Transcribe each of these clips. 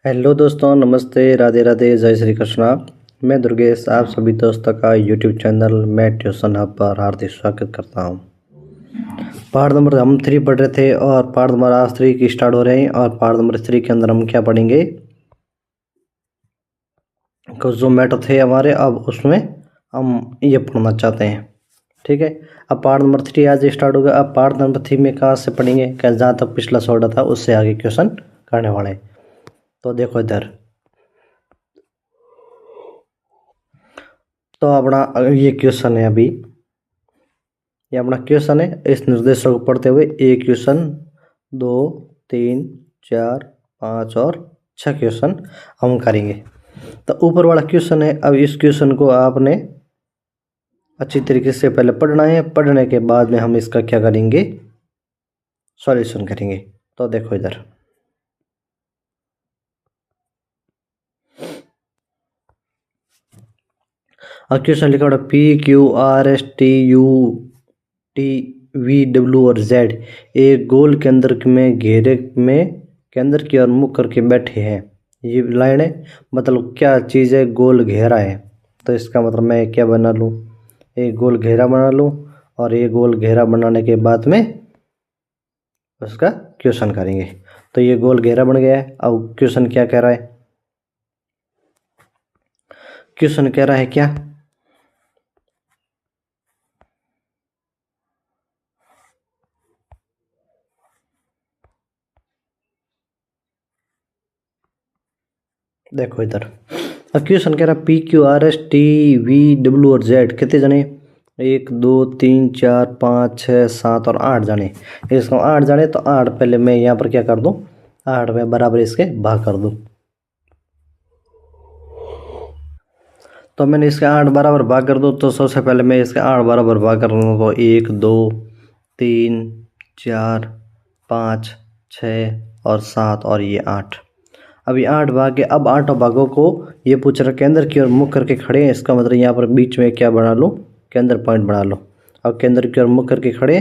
Hello दोस्तों, नमस्ते, राधे राधे, जय श्री कृष्णा। मैं दुर्गेश आप सभी दोस्तों का यूट्यूब चैनल मैं ट्यूशन हब पर हार्दिक स्वागत करता हूं। पाठ नंबर हम 3 पढ़ रहे थे और पाठ नंबर आज 3 की स्टार्ट हो रहे हैं। और पाठ नंबर 3 के अंदर हम क्या पढ़ेंगे, कुछ जो मैटर थे हमारे, अब उसमें हम ये पढ़ना चाहते हैं। ठीक है, अब पार्ट नंबर 3 आज स्टार्ट होगा। अब पार्ट नंबर 3 में कहाँ से पढ़ेंगे, क्या जहाँ तक पिछला सॉर्ट था उससे आगे क्वेश्चन करने वाले हैं। तो देखो इधर, तो अपना ये क्वेश्चन है, अभी ये अपना क्वेश्चन है। इस निर्देशों को पढ़ते हुए एक क्वेश्चन, 2, 3, 4, 5 और 6 क्वेश्चन हम करेंगे। तो ऊपर वाला क्वेश्चन है, अब इस क्वेश्चन को आपने अच्छी तरीके से पहले पढ़ना है। पढ़ने के बाद में हम इसका क्या करेंगे, सॉल्यूशन करेंगे। तो देखो इधर, अब क्वेश्चन लिखा हुआ P Q R S T U T V W और जेड एक गोल के अंदर में घेरे में केंद्र की ओर मुख करके बैठे हैं। ये लाइन है, मतलब क्या चीज़ है, गोल घेरा है। तो इसका मतलब मैं क्या बना लूँ, एक गोल घेरा बना लूँ और ये गोल घेरा बनाने के बाद में उसका क्वेश्चन करेंगे। तो ये गोल घेरा बन गया है। अब क्वेश्चन क्या कह रहा है, क्वेश्चन कह रहा है क्या, देखो इधर, अब क्वेश्चन कह रहा है P Q R S T V W और जेड कितने जने, 1 2 3 4 5 6 7 और 8 जाने। इसको 8 जाने, तो 8 पहले मैं यहाँ पर क्या कर दूँ, 8 में बराबर इसके भाग कर दूँ। तो मैंने इसके 8 बराबर भाग कर दूँ। तो सबसे पहले मैं इसके 8 बराबर भाग कर दूँ। तो 1 2 3 4 5 6 और 7 और ये 8। अभी 8 भाग के, अब 8 भागों को ये पूछ रहा केंद्र की ओर मुख करके खड़े हैं। इसका मतलब यहाँ पर बीच में क्या बना लो, केंद्र पॉइंट बना लो। अब केंद्र की ओर मुख करके खड़े।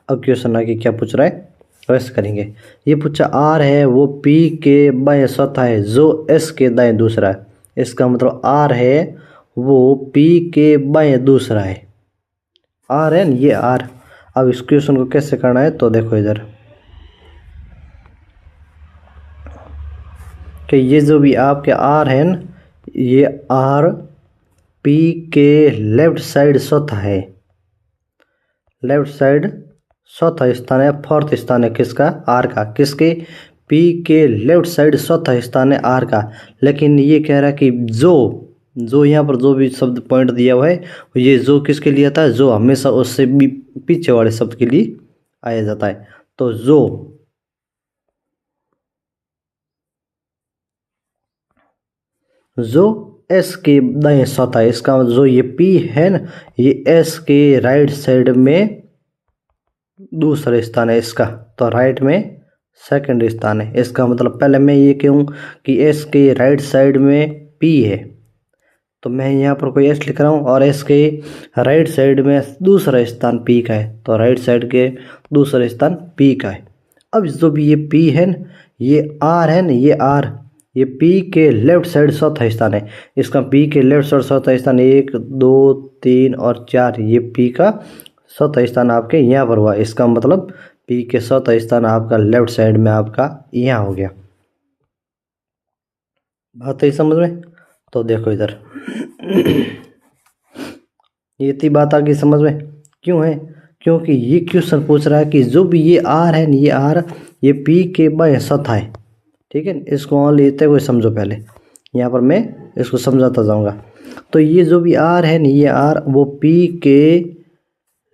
अब क्वेश्चन आगे क्या पूछ रहा है, वैसे करेंगे। ये पूछा आर है वो पी के बाएं चौथा है जो एस के दाएं दूसरा है। इसका मतलब आर है वो पी के बाएं दूसरा है। आर है, ये आर। अब इस क्वेश्चन को कैसे करना है, तो देखो इधर कि ये जो भी आपके आर है न, ये आर पी के लेफ्ट साइड चौथा है। लेफ्ट साइड चौथा स्थान है, फोर्थ स्थान है किसका, आर का। किसके, पी के लेफ्ट साइड चौथा स्थान है आर का। लेकिन ये कह रहा है कि जो यहाँ पर जो भी शब्द पॉइंट दिया हुआ है, ये जो किसके लिए आता है, जो हमेशा उससे भी पीछे वाले शब्द के लिए आया जाता है। तो जो एस के दाएं चौथा है। इसका जो ये पी है ना, ये एस के राइट साइड में दूसरा स्थान है इसका। तो राइट में सेकंड स्थान है। इसका मतलब पहले मैं ये कहूँ कि एस के राइट साइड में पी है, तो मैं यहाँ पर कोई एस लिख रहा हूँ और एस के राइट साइड में दूसरा स्थान पी का है। तो राइट साइड के दूसरा स्थान पी का है। अब जो भी ये पी है न, ये आर है न, ये आर, ये पी के लेफ्ट साइड चौथा स्थान है। इसका पी के लेफ्ट साइड चौथा स्थान 1 2 3 और 4, ये पी का चौथा स्थान आपके यहाँ पर हुआ। इसका मतलब पी के चौथा स्थान आपका लेफ्ट साइड में आपका यहाँ हो गया। बात है समझ में। तो देखो इधर ये इतनी बात आ गई समझ में, क्यों है, क्योंकि ये क्वेश्चन पूछ रहा है कि जो भी ये आर है, ये आर ये पी के बाएं चौथा है। ठीक है, इसको ऑन लेते हुए समझो। पहले यहाँ पर मैं इसको समझाता जाऊँगा। तो ये जो भी आर है, ये आर वो पी के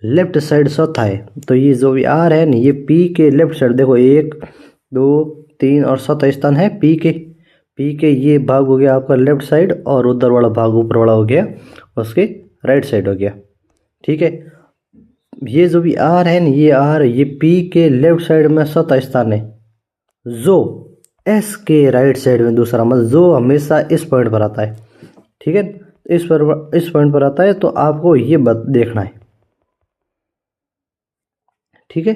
लेफ्ट साइड चौथा है। तो ये जो भी आर है, ये पी के लेफ्ट साइड, देखो 1 2 3 और चौथा स्थान है पी के ये भाग हो गया आपका लेफ्ट साइड, और उधर वाला भाग ऊपर वाला हो गया उसके राइट साइड हो गया। ठीक है, ये जो भी आर है, ये आर ये पी के लेफ्ट साइड में चौथा स्थान है, जो एस के राइट साइड में दूसरा, मतलब जो हमेशा इस पॉइंट पर आता है। ठीक है, इस पॉइंट पर आता है। तो आपको ये देखना है। ठीक है,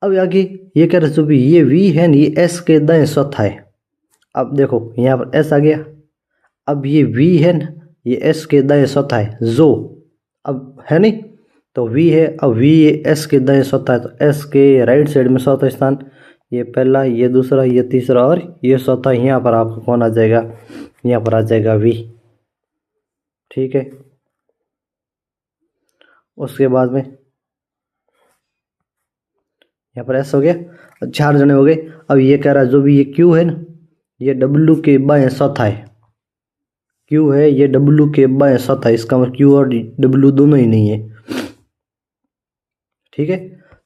अब आगे ये कह रहे जो भी ये वी है, ये एस के दाएं चौथा है। अब देखो यहाँ पर एस आ गया, अब ये वी है ना, ये एस के दाएं चौथा है जो, अब है नहीं, तो वी है, अब वी एस के दाएं चौथा है, तो एस के राइट साइड में चौथा स्थान, ये पहला, ये दूसरा, ये तीसरा और ये चौथा। यहाँ पर आपको कौन आ जाएगा, यहाँ पर आ जाएगा वी। ठीक है, उसके बाद में यहाँ पर एस हो गया, 4 जने हो गए। अब ये कह रहा है जो भी ये क्यू है ना, ये डब्ल्यू के बाएं चौथा है, क्यू है ये डब्ल्यू के बाएं चौथा है, इसका मतलब क्यू और डब्ल्यू दोनों ही नहीं है। ठीक है,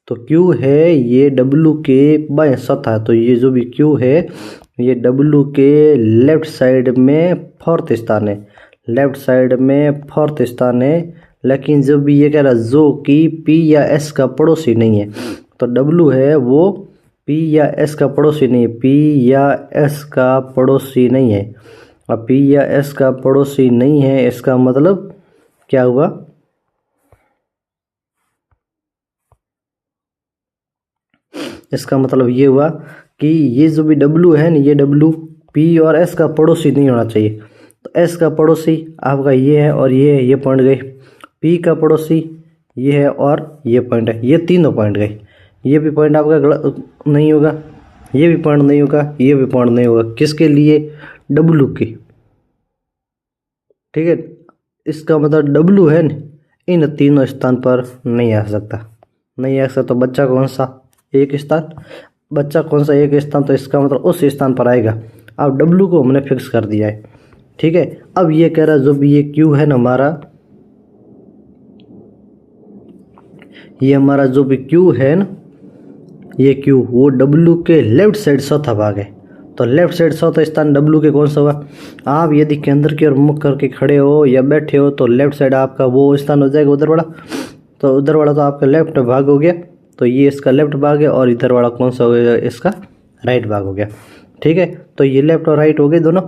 तो क्यू है ये डब्ल्यू के बाएं चौथा है, तो ये जो भी क्यू है ये डब्ल्यू के लेफ्ट साइड में फोर्थ स्थान है, लेफ्ट साइड में फोर्थ स्थान है। लेकिन जब भी ये कह रहा है जो कि पी या एस का पड़ोसी नहीं है, तो डब्ल्यू है वो पी या एस का पड़ोसी नहीं है, पी या एस का पड़ोसी नहीं है। अब पी या एस का पड़ोसी नहीं है, इसका मतलब क्या हुआ, इसका मतलब ये हुआ कि ये जो भी डब्ल्यू है ना, ये डब्ल्यू पी और एस का पड़ोसी नहीं होना चाहिए। तो एस का पड़ोसी आपका ये है और ये है, ये पॉइंट गए। पी का पड़ोसी ये है और ये पॉइंट है, ये तीनों पॉइंट गए। ये भी पॉइंट आपका गलत नहीं होगा, ये भी पॉइंट नहीं होगा, ये भी पॉइंट नहीं होगा, किसके लिए, डब्ल्यू की। ठीक है, इसका मतलब डब्ल्यू है ना, इन तीनों स्थान पर नहीं आ सकता, नहीं आ सकता। तो बच्चा कौन सा, एक स्थान, बच्चा कौन सा एक स्थान, तो इसका मतलब उस स्थान पर आएगा। अब डब्ल्यू को हमने फिक्स कर दिया है। ठीक है, अब ये कह रहा है जो भी ये क्यू है ना हमारा, ये हमारा जो भी क्यू है ना, ये क्यू वो डब्ल्यू के लेफ्ट साइड चौथा भाग है। तो लेफ्ट साइड चौथा स्थान डब्ल्यू के कौन सा हुआ, आप यदि केंद्र की ओर मुख करके खड़े हो या बैठे हो तो लेफ्ट साइड आपका वो स्थान हो जाएगा, उधर वाला। तो उधर वाला तो आपका लेफ्ट भाग हो गया, तो ये इसका लेफ्ट भाग है, और इधर वाला कौन सा हो गया, इसका राइट भाग हो गया। ठीक है, तो ये लेफ्ट और राइट हो गए दोनों।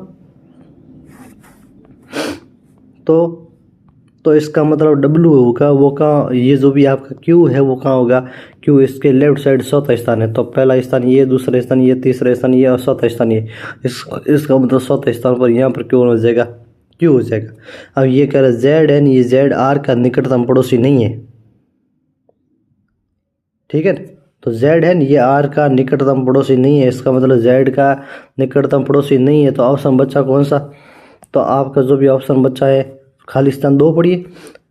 तो इसका मतलब डब्ल्यू होगा वो कहाँ, ये जो भी आपका क्यू है वो कहाँ होगा, क्यू इसके लेफ्ट साइड चौथा स्थान है। तो पहला स्थान ये, दूसरा स्थान ये, तीसरा स्थान ये और चौथा स्थान ये। इसका मतलब चौथा स्थान पर यहाँ पर क्यों हो जाएगा, क्यू हो जाएगा। अब ये कह रहा है जेड है, ये जेड आर का निकटतम पड़ोसी नहीं है। ठीक है, तो जेड है ये आर का निकटतम पड़ोसी नहीं है, इसका मतलब जेड का निकटतम पड़ोसी नहीं है। तो ऑप्शन बचा कौन सा, तो आपका जो भी ऑप्शन बचा है, खाली स्थान 2 पढ़िए।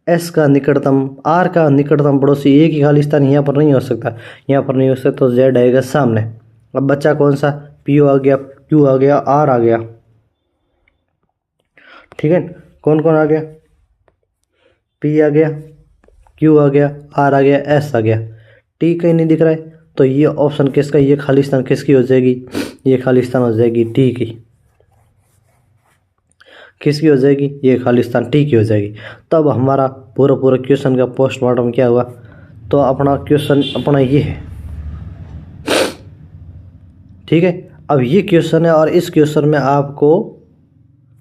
एस का निकटतम, आर का निकटतम पड़ोसी, एक ही खाली स्थान यहाँ पर नहीं हो सकता, यहाँ पर नहीं हो सकता, तो जेड आएगा सामने। अब बच्चा कौन सा, पी आ गया, क्यू आ गया, आर आ गया। ठीक है, कौन कौन आ गया, पी आ गया, क्यू आ गया, आर आ गया, एस आ गया। टी कहीं नहीं दिख रहा है, तो ये ऑप्शन किसका, ये खाली स्थान किसकी हो जाएगी, ये खाली स्थान हो जाएगी टी की। किसकी हो जाएगी, ये खालिस्तान टी की हो जाएगी। तब हमारा पूरा क्वेश्चन का पोस्टमार्टम क्या हुआ, तो अपना क्वेश्चन अपना ये है। ठीक है, अब ये क्वेश्चन है और इस क्वेश्चन में आपको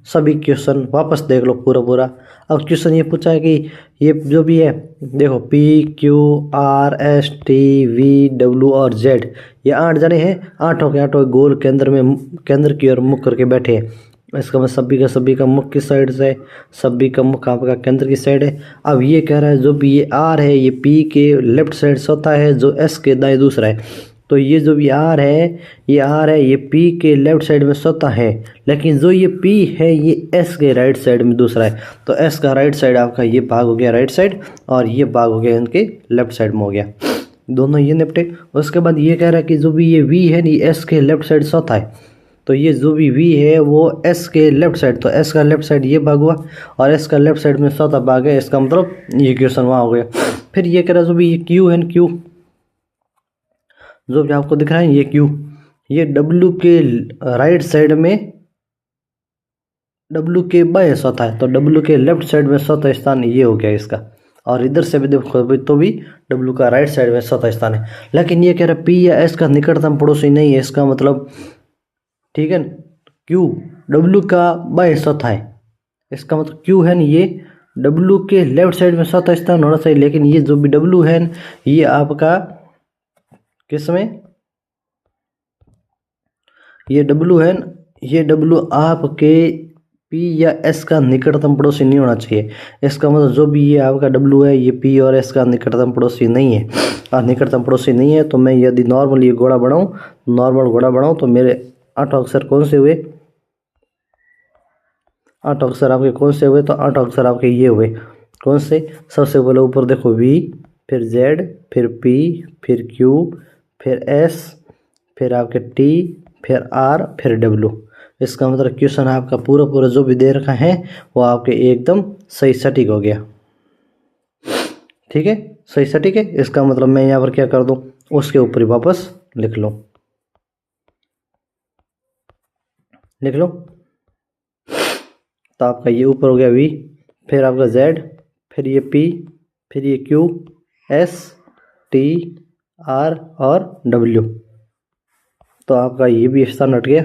सभी क्वेश्चन वापस देख लो पूरा। अब क्वेश्चन ये पूछा है कि ये जो भी है, देखो P Q R S T V W और जेड, ये 8 जने हैं, 8 के 8 गोल केंद्र की ओर मुख करके बैठे हैं। इसका मतलब सभी का मुख किस साइड से है, सभी का मुख आपका केंद्र की साइड है। अब ये कह रहा है जो भी ये आर है ये पी के लेफ्ट साइड चौथा है, जो एस के दाएं दूसरा है। तो ये जो भी आर है ये पी के लेफ्ट साइड में चौथा है, लेकिन जो ये पी है ये एस के राइट साइड में दूसरा है। तो एस का राइट साइड आपका ये भाग हो गया राइट साइड, और ये भाग हो गया इनके लेफ्ट साइड में हो गया, दोनों ये निपटे। उसके बाद ये कह रहा है कि जो भी ये वी है ये एस के लेफ्ट साइड चौथा है, तो ये जो भी वी है वो एस के लेफ्ट साइड, तो एस का लेफ्ट साइड ये भाग हुआ और एस का लेफ्ट साइड में चौथा भाग है, इसका मतलब ये क्वेश्चन वहाँ हो गया। फिर ये कह रहा है जो भी ये क्यू है, क्यू जो भी आपको दिख रहा है ये क्यू, ये डब्ल्यू के राइट साइड में डब्ल्यू के बाएं चौथा है, तो डब्ल्यू के लेफ्ट साइड में चौथा स्थान ये हो गया इसका। और इधर से भी देखो तो भी डब्ल्यू का राइट साइड में चौथा स्थान है। लेकिन ये कह रहा है पी या एस का निकटतम पड़ोसी नहीं है, इसका मतलब ठीक है क्यू डब्ल्यू का बाएं चौथा है, इसका मतलब क्यू है ये डब्ल्यू के लेफ्ट साइड में चौथा स्थान होना चाहिए। लेकिन ये जो भी डब्ल्यू है ये आपका किस में, ये डब्ल्यू है ये डब्लू आपके पी या एस का निकटतम पड़ोसी नहीं होना चाहिए। इसका मतलब जो भी ये आपका डब्लू है ये पी और एस का निकटतम पड़ोसी नहीं है। और निकटतम पड़ोसी नहीं है तो मैं यदि नॉर्मल ये घोड़ा बनाऊँ, नॉर्मल घोड़ा बनाऊँ तो मेरे 8 अक्षर कौन से हुए? 8 अक्षर आपके कौन से हुए? तो 8 अक्षर आपके ये हुए। कौन से? सबसे पहले ऊपर देखो वी, फिर जेड, फिर पी, फिर क्यू, फिर एस, फिर आपके टी, फिर आर, फिर डब्लू। इसका मतलब क्वेश्चन आपका पूरा पूरा जो भी दे रखा है वो आपके एकदम सही सटीक हो गया। ठीक है, सही सटीक है। इसका मतलब मैं यहाँ पर क्या कर दूँ, उसके ऊपर ही वापस लिख लो, लिख लो। तो आपका ये ऊपर हो गया वी, फिर आपका जेड, फिर ये पी, फिर ये क्यू, एस, टी, आर और डब्ल्यू। तो आपका ये भी स्थान हट गया।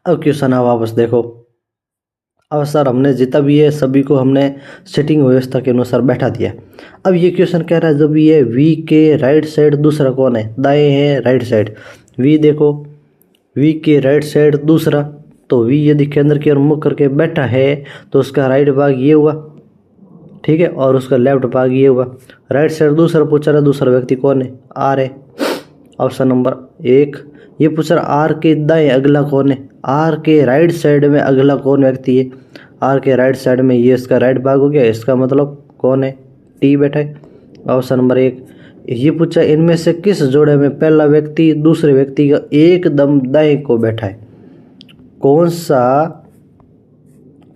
अब क्वेश्चन आप वापस देखो। अब सर हमने जितना भी है सभी को हमने सेटिंग व्यवस्था के अनुसार बैठा दिया। अब ये क्वेश्चन कह रहा है जब ये वी के राइट साइड दूसरा कौन है? दाएं है राइट साइड। वी देखो, वी के राइट साइड दूसरा, तो वी यदि केंद्र की ओर मुख करके बैठा है तो उसका राइट भाग ये हुआ, ठीक है, और उसका लेफ्ट भाग ये हुआ। राइट साइड दूसरा पूछा रहा, दूसरा व्यक्ति कौन है? आर है, ऑप्शन नंबर 1। ये पूछ रहा आर के दाएं अगला कौन है? आर के राइट साइड में अगला कौन व्यक्ति है? आर के राइट साइड में ये इसका राइट भाग हो गया। इसका मतलब कौन है? टी बैठा है, ऑप्शन नंबर 1। ये पूछा इनमें से किस जोड़े में पहला व्यक्ति दूसरे व्यक्ति का एकदम दाएं को बैठा है? कौन सा,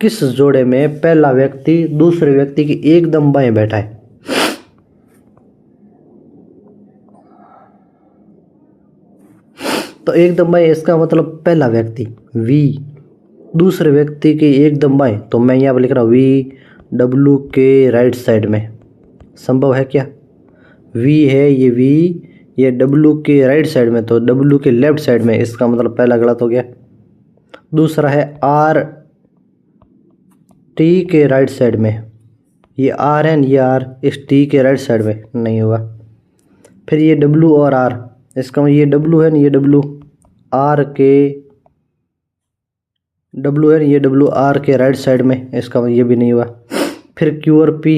किस जोड़े में पहला व्यक्ति दूसरे व्यक्ति के एकदम बाएं बैठा है? तो एकदम बाएं इसका मतलब पहला व्यक्ति वी, दूसरे व्यक्ति के एकदम बाएं। तो मैं यहाँ पर लिख रहा हूँ वी डब्लू के राइट साइड में। संभव है क्या? वी है ये वी, ये डब्लू के राइट साइड में, तो डब्लू के लेफ्ट साइड में। इसका मतलब पहला गलत हो गया। दूसरा है आर टी के राइट साइड में। ये आर है, ये आर इस टी के राइट साइड में नहीं हुआ। फिर ये डब्लू और आर, इसका मतलब ये डब्लू है, ये डब्लू आर के, डब्लू है, ये डब्लू आर के राइट साइड में। इसका मतलब ये भी नहीं हुआ। फिर क्यू और पी,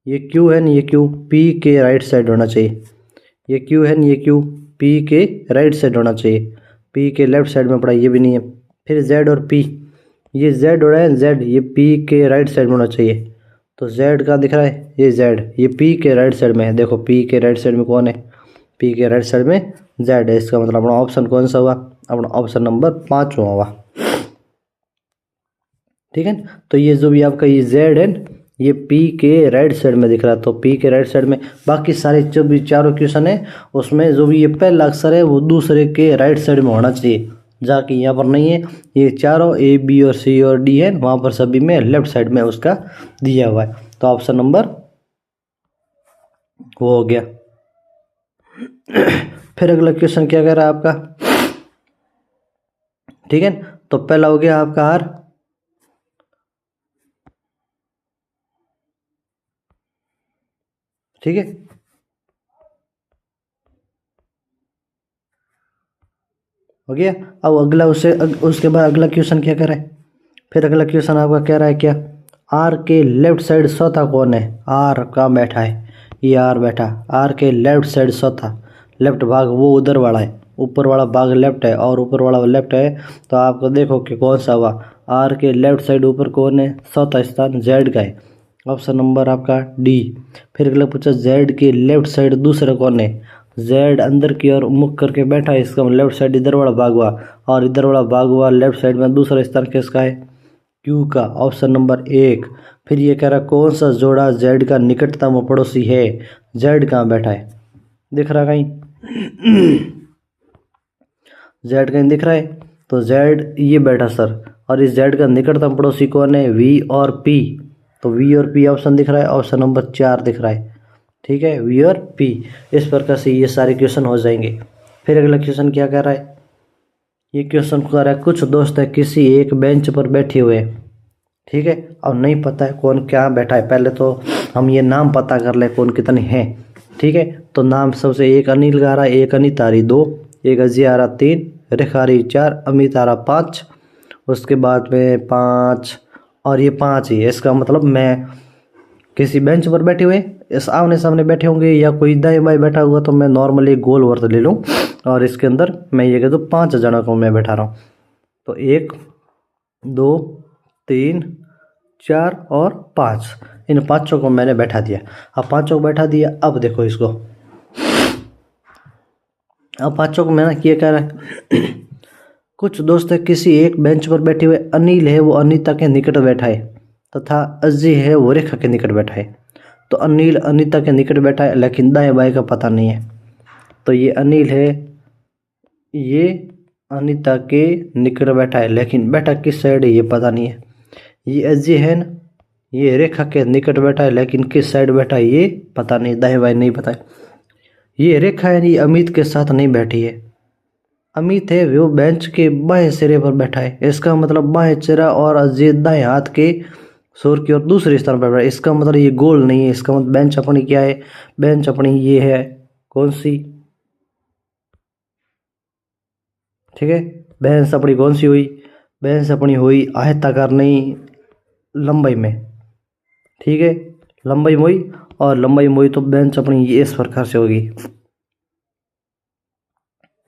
ये क्यू है, ये क्यू पी के राइट साइड होना चाहिए। ये क्यू है, ये क्यू पी के राइट साइड होना चाहिए। पी के लेफ्ट साइड में पड़ा, ये भी नहीं है। फिर जेड और पी, ये जेड हो रहा है, जेड ये पी के राइट साइड में होना चाहिए। तो जेड का दिख रहा है, ये जेड ये पी के राइट साइड में है। देखो पी के राइट साइड में कौन है? पी के राइट साइड में जेड है। इसका मतलब अपना ऑप्शन कौन सा हुआ? अपना ऑप्शन नंबर 5 हुआ। ठीक है, तो ये जो भी आपका ये जेड है ये पी के राइट साइड में दिख रहा है, तो पी के राइट साइड में। बाकी सारे जो भी चारों क्वेश्चन है उसमें जो भी ये पहला अक्षर है वो दूसरे के राइट साइड में होना चाहिए, जाके यहाँ पर नहीं है। ये चारों ए बी और सी और डी है, वहाँ पर सभी में लेफ्ट साइड में उसका दिया हुआ है। तो ऑप्शन नंबर वो हो गया। फिर अगला क्वेश्चन क्या कह रहा है आपका? ठीक है, तो पहला हो गया आपका आर, ठीक है, हो गया। अब अगला उसके बाद अगला क्वेश्चन क्या कर रहा है? फिर अगला क्वेश्चन आपका कह रहा है क्या? आर के लेफ्ट साइड चौथा कौन है? आर कहाँ बैठा है? ये आर बैठा। आर के लेफ्ट साइड चौथा, लेफ्ट भाग वो उधर वाला है, ऊपर वाला भाग लेफ्ट है और ऊपर वाला लेफ्ट है। तो आपको देखो कि कौन सा हुआ। आर के लेफ्ट साइड ऊपर कौन है? चौथा स्थान जेड का है, ऑप्शन नंबर आपका डी। फिर अगला पूछा जेड के लेफ्ट साइड दूसरा कौन है? जेड अंदर की ओर मुख करके बैठा है, इसका लेफ्ट साइड इधर वाला भाग हुआ, और इधर वाला भाग हुआ लेफ्ट साइड में दूसरा स्थान किसका है? क्यू का, ऑप्शन नंबर 1। फिर ये कह रहा कौन सा जोड़ा जेड का निकटतम पड़ोसी है? जेड कहाँ बैठा है? दिख रहा कहीं? जेड कहीं दिख रहा है? तो जेड ये बैठा सर, और इस जेड का निकटतम पड़ोसी कौन है? वी और पी। तो वी और पी ऑप्शन दिख रहा है, ऑप्शन नंबर 4 दिख रहा है। ठीक है, वी और पी। इस प्रकार से ये सारे क्वेश्चन हो जाएंगे। फिर अगला क्वेश्चन क्या कह रहा है? ये क्वेश्चन कह रहा है कुछ दोस्त है किसी एक बेंच पर बैठे हुए हैं, ठीक है, और नहीं पता है कौन क्या बैठा है। पहले तो हम ये नाम पता कर ले कौन कितने हैं, ठीक है। तो नाम सबसे एक अनिल का आ रहा है, एक अनीता आ रही 2, एक अजय आ रहा 3, रेखा आ रही 4, अमित आ रहा 5, उसके बाद में 5 और ये 5 ही है। इसका मतलब मैं किसी बेंच पर बैठे हुए इस आमने सामने बैठे होंगे या कोई दाएं बाएं बैठा हुआ तो मैं नॉर्मली गोल वर्त ले लूँ और इसके अंदर मैं ये कह दूँ 5 जनों को मैं बैठा रहा हूँ। तो 1 2 3 4 और 5, इन पांचों को मैंने बैठा दिया। अब पांचों को बैठा दिया, अब देखो इसको, अब पांचों को मैंने क्या कह रहा है कुछ दोस्त है किसी एक बेंच पर बैठे हुए, अनिल है वो अनीता के निकट बैठा है तथा अजय है वो रेखा के निकट बैठा है। तो अनिल अनीता के निकट बैठा है लेकिन दाएं बाएं का पता नहीं है। तो ये अनिल है, ये अनीता के निकट बैठा है लेकिन बैठा किस साइड है ये पता नहीं है। ये अजय है न, ये रेखा के निकट बैठा है लेकिन किस साइड बैठा है ये पता नहीं, दाएं बाएं नहीं पता है। ये रेखा है ये अमित के साथ नहीं बैठी है, अमित है वो बेंच के बाएं सिरे पर बैठा है। इसका मतलब बाएं सिरा और अजय दाएं हाथ के शोर की ओर दूसरे स्थान पर बैठा है। इसका मतलब ये गोल नहीं है, इसका मतलब बेंच अपनी क्या है, बेंच अपनी ये है कौन सी, ठीक है, बेंच अपनी कौन सी हुई, बेंच अपनी हुई आयताकार नहीं लंबाई में, ठीक है, लंबाई में हुई और लंबाई में हुई तो बेंच अपनी ये इस प्रकार से होगी,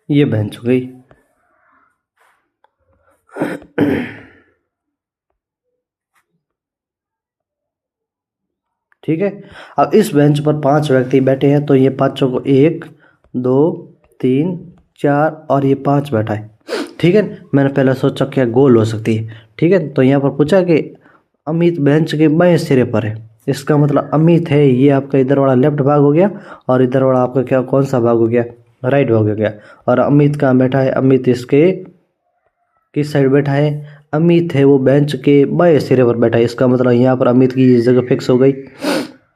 ये बेंच हो गई। ठीक है, अब इस बेंच पर 5 व्यक्ति बैठे हैं तो ये पांचों को 1 2 3 4 और ये 5 बैठा है। ठीक है, मैंने पहले सोचा क्या गोल हो सकती है। ठीक है, तो यहाँ पर पूछा कि अमित बेंच के बाएं सिरे पर है, इसका मतलब अमित है ये आपका इधर वाला लेफ्ट भाग हो गया और इधर वाला आपका क्या कौन सा भाग हो गया, राइट भाग हो गया। और अमित कहाँ बैठा है, अमित इसके किस साइड बैठा है, अमित है वो बेंच के बाएं सिरे पर बैठा है, इसका मतलब यहाँ पर अमित की ये जगह फिक्स हो गई।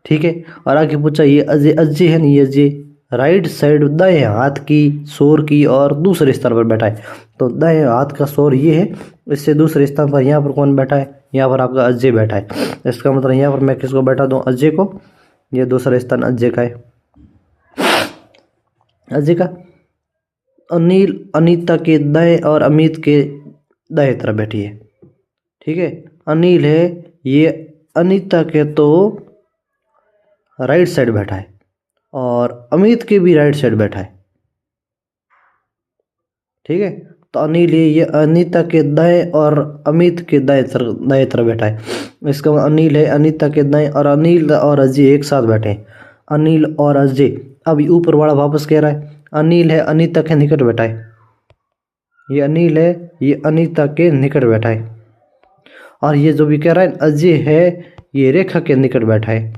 ठीक है, और आगे पूछा ये अजय, अजय है नहीं, अजय राइट साइड दाएं हाथ की शोर की और दूसरे स्थान पर बैठा है। तो दाएं हाथ का शोर ये है, इससे दूसरे स्थान पर यहाँ पर कौन बैठा है, यहाँ पर आपका अजय बैठा है। इसका मतलब यहाँ पर मैं किसको बैठा दूँ, अजय को, ये दूसरा स्थान अजय का है, अजय का। अनिल अनीता के दाएं और अमित के दाएं तरफ बैठी है। ठीक है, अनिल है ये अनीता के तो राइट साइड बैठा है और अमित के भी राइट साइड बैठा है। ठीक है, तो अनिल ये अनीता के दाएं और अमित के दाएं तरफ बैठा है। इसका मतलब अनिल है अनीता के दाएं और अनिल और अजय एक साथ बैठे हैं, अनिल और अजय। अब ऊपर वाला वापस कह रहा है अनिल है अनीता के निकट बैठा है, ये अनिल है ये अनीता के निकट बैठा है। और ये जो भी कह रहा है अजय है ये रेखा के निकट बैठा है,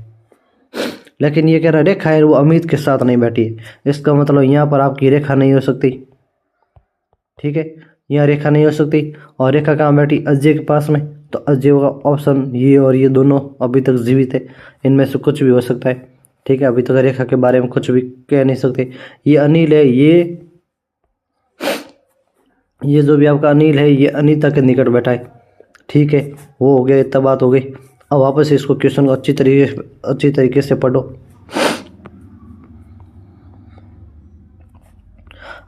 लेकिन ये कह रहा है रेखा है वो अमित के साथ नहीं बैठी है। इसका मतलब यहाँ पर आपकी रेखा नहीं हो सकती। ठीक है, यहाँ रेखा नहीं हो सकती और रेखा कहाँ बैठी, अजय के पास में। तो अजय का ऑप्शन ये और ये दोनों अभी तक जीवित है, इनमें से कुछ भी हो सकता है। ठीक है, अभी तक रेखा के बारे में कुछ भी कह नहीं सकते। ये अनिल है ये जो भी आपका अनिल है ये अनीता के निकट बैठा है। ठीक है, वो हो गया, इतना बात हो गई। अब वापस इसको क्वेश्चन को अच्छी तरीके से पढ़ो।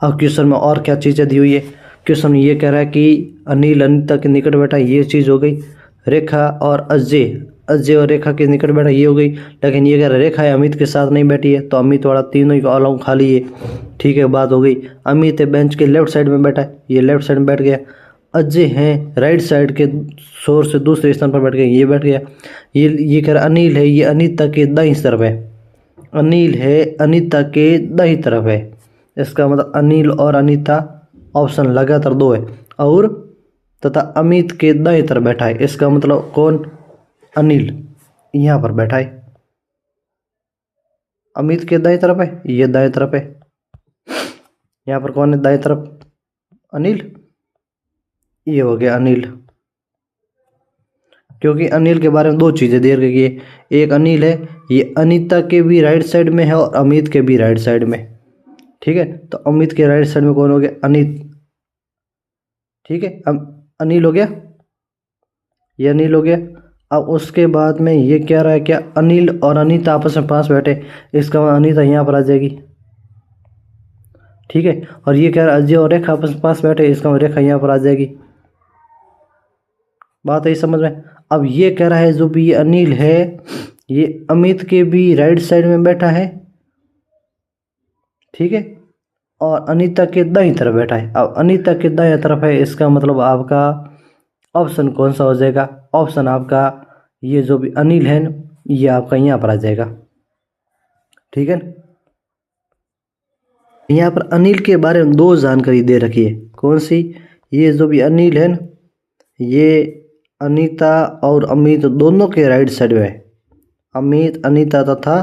अब क्वेश्चन में और क्या चीज़ें दी हुई है, क्वेश्चन ये कह रहा है कि अनिल अनीता के निकट बैठा, ये चीज़ हो गई। रेखा और अजय और रेखा के निकट बैठा, ये हो गई। लेकिन ये कह रहा है रेखा है अमित के साथ नहीं बैठी है, तो अमित वाला तीनों ही अलग खाली है। ठीक है, बात हो गई। अमित है बेंच के लेफ्ट साइड में बैठा है, ये लेफ्ट साइड में बैठ गया। अजय हैं राइट साइड के शोर से दूसरे स्थान पर बैठ गए, ये बैठ गया। ये कह रहा अनिल है ये अनीता के दाईं तरफ है, अनिल है अनीता के दाईं तरफ है। इसका मतलब अनिल और अनीता ऑप्शन लगातार 2 है, और तथा अमित के दाएं तरफ बैठा है। इसका मतलब कौन, अनिल यहाँ पर बैठा है, अमित के दाएं तरफ है, ये दाएं तरफ है। यहाँ पर कौन है दाएं तरफ, अनिल, ये हो गया अनिल। क्योंकि अनिल के बारे में 2 चीज़ें दे रखी है, एक अनिल है ये अनीता के भी राइट साइड में है और अमित के भी राइट साइड में। ठीक है, तो अमित के राइट साइड में कौन हो गया, अनित। ठीक है, अब अनिल हो गया, ये अनिल हो गया। अब उसके बाद में ये कह रहा है क्या, अनिल और अनीता आपस में पास बैठे, इसका मतलब अनीता यहाँ पर आ जाएगी, ठीक है। और ये कह रहा है अजय और रेखा आपस में पास बैठे, इसका मतलब रेखा यहाँ पर आ जाएगी। बात है समझ में। अब ये कह रहा है जो भी ये अनिल है ये अमित के भी राइट साइड में बैठा है, ठीक है, और अनीता के दाईं तरफ बैठा है। अब अनीता के दाईं तरफ है, इसका मतलब आपका ऑप्शन कौन सा हो जाएगा, ऑप्शन आपका ये जो भी अनिल है ये आपका यहाँ पर आ जाएगा, ठीक है। यहाँ पर अनिल के बारे में दो जानकारी दे रखी है, कौन सी, ये जो भी अनिल है ये अनीता और अमित दोनों के राइट साइड में है, अमित अनीता तथा